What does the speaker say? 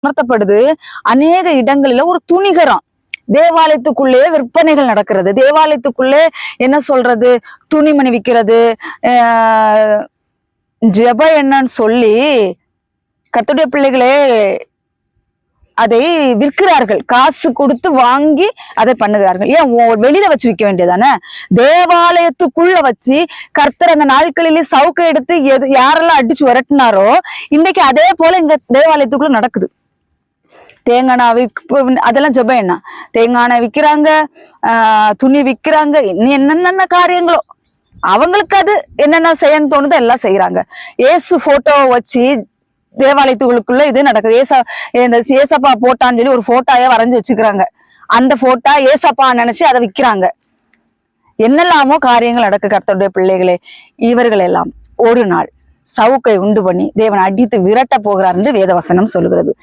உணர்த்தப்படுது. அநேக இடங்களில ஒரு துணிகரம் தேவாலயத்துக்குள்ளே விற்பனைகள் நடக்கிறது. தேவாலயத்துக்குள்ளே என்ன சொல்றது, துணிமணி விற்கிறது, ஜெப என்னன்னு சொல்லி கர்த்தருடைய பிள்ளைகளே அதை விற்கிறார்கள். காசு கொடுத்து வாங்கி அதை பண்ணுகிறார்கள். ஏன் வெளியில வச்சு விற்க வேண்டியதானே? தேவாலயத்துக்குள்ள வச்சு கர்த்தர் அந்த நாட்களிலே சவுக்கை எடுத்து யாரெல்லாம் அடிச்சு விரட்டினாரோ இன்னைக்கு அதே போல இங்க தேவாலயத்துக்குள்ள நடக்குது. தேங்காய் அதெல்லாம் ஜெபம் என்ன, தேங்காய் விற்கிறாங்க, துணி விற்கிறாங்க, என்னென்ன காரியங்களோ அவங்களுக்கு அது என்னென்ன செய்யன்னு தோணுதோ எல்லாம் செய்யறாங்க. ஏசு போட்டோவை வச்சு தேவாலயத்துக்குள்ள இது நடக்குது. ஏசப்பா போட்டான்னு சொல்லி ஒரு போட்டோயா வரைஞ்சு வச்சுக்கிறாங்க. அந்த போட்டோ ஏசப்பா நினைச்சு அதை விற்கிறாங்க. என்னெல்லாமோ காரியங்கள் நடக்கு. கர்த்தருடைய பிள்ளைகளே, இவர்கள் எல்லாம் ஒரு நாள் சவுக்கை உண்டு பண்ணி தேவன் அடித்து விரட்ட போகிறார் என்று வேதவசனம் சொல்லுகிறது.